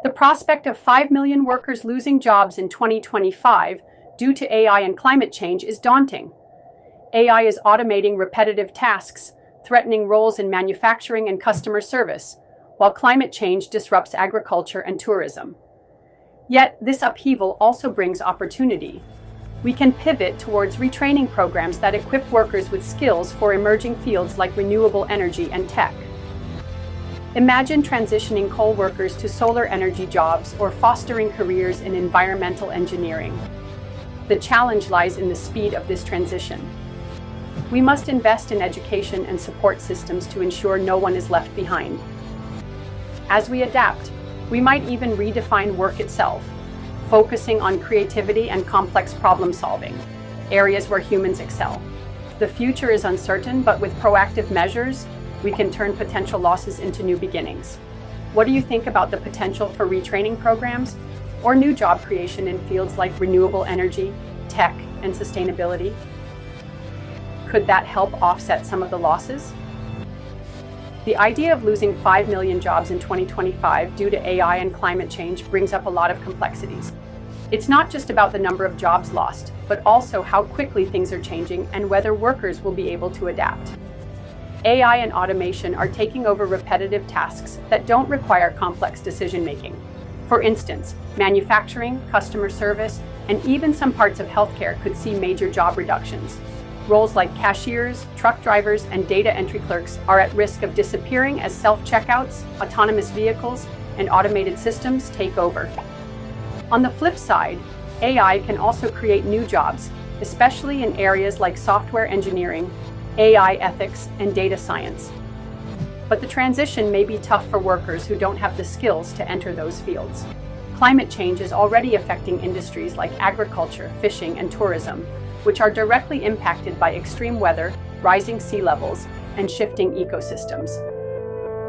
The prospect of 5 million workers losing jobs in 2025 due to AI and climate change is daunting. AI is automating repetitive tasks, threatening roles in manufacturing and customer service, while climate change disrupts agriculture and tourism. Yet, this upheaval also brings opportunity. We can pivot towards retraining programs that equip workers with skills for emerging fields like renewable energy and tech. Imagine transitioning coal workers to solar energy jobs or fostering careers in environmental engineering. The challenge lies in the speed of this transition. We must invest in education and support systems to ensure no one is left behind. As we adapt, we might even redefine work itself, focusing on creativity and complex problem solving, areas where humans excel. The future is uncertain, but with proactive measures, we can turn potential losses into new beginnings. What do you think about the potential for retraining programs or new job creation in fields like renewable energy, tech, and sustainability? Could that help offset some of the losses? The idea of losing 5 million jobs in 2025 due to AI and climate change brings up a lot of complexities. It's not just about the number of jobs lost, but also how quickly things are changing and whether workers will be able to adapt. AI and automation are taking over repetitive tasks that don't require complex decision-making. For instance, manufacturing, customer service, and even some parts of healthcare could see major job reductions. Roles like cashiers, truck drivers, and data entry clerks are at risk of disappearing as self-checkouts, autonomous vehicles, and automated systems take over. On the flip side, AI can also create new jobs, especially in areas like software engineering, AI ethics, and data science. But the transition may be tough for workers who don't have the skills to enter those fields. Climate change is already affecting industries like agriculture, fishing, and tourism, which are directly impacted by extreme weather, rising sea levels, and shifting ecosystems.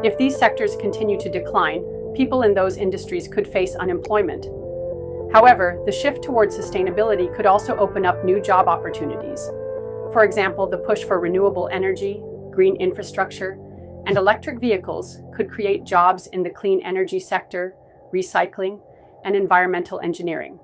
If these sectors continue to decline, people in those industries could face unemployment. However, the shift towards sustainability could also open up new job opportunities. For example, the push for renewable energy, green infrastructure, and electric vehicles could create jobs in the clean energy sector, recycling, and environmental engineering.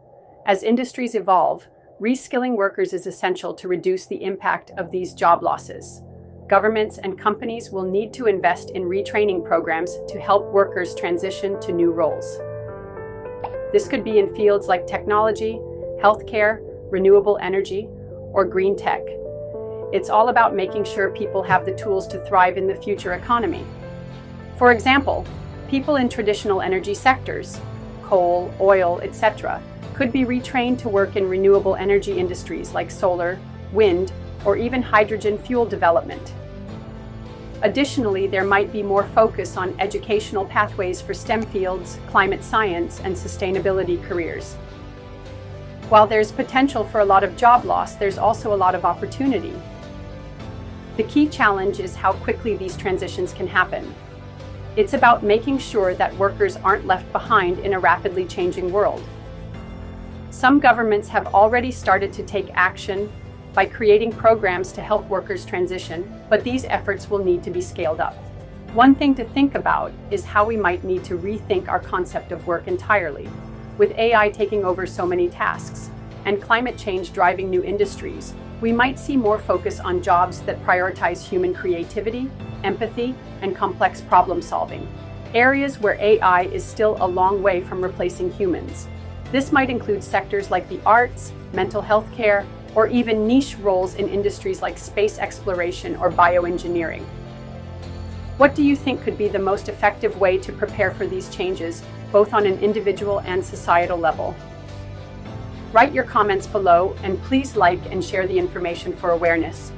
As industries evolve, reskilling workers is essential to reduce the impact of these job losses. Governments and companies will need to invest in retraining programs to help workers transition to new roles. This could be in fields like technology, healthcare, renewable energy, or green tech. It's all about making sure people have the tools to thrive in the future economy. For example, people in traditional energy sectors, coal, oil, etc., could be retrained to work in renewable energy industries like solar, wind, or even hydrogen fuel development. Additionally, there might be more focus on educational pathways for STEM fields, climate science, and sustainability careers. While there's potential for a lot of job loss, there's also a lot of opportunity. The key challenge is how quickly these transitions can happen. It's about making sure that workers aren't left behind in a rapidly changing world. Some governments have already started to take action by creating programs to help workers transition, but these efforts will need to be scaled up. One thing to think about is how we might need to rethink our concept of work entirely. With AI taking over so many tasks and climate change driving new industries, we might see more focus on jobs that prioritize human creativity, empathy, and complex problem solving, areas where AI is still a long way from replacing humans. This might include sectors like the arts, mental health care, or even niche roles in industries like space exploration or bioengineering. What do you think could be the most effective way to prepare for these changes, both on an individual and societal level? Write your comments below, and please like and share the information for awareness.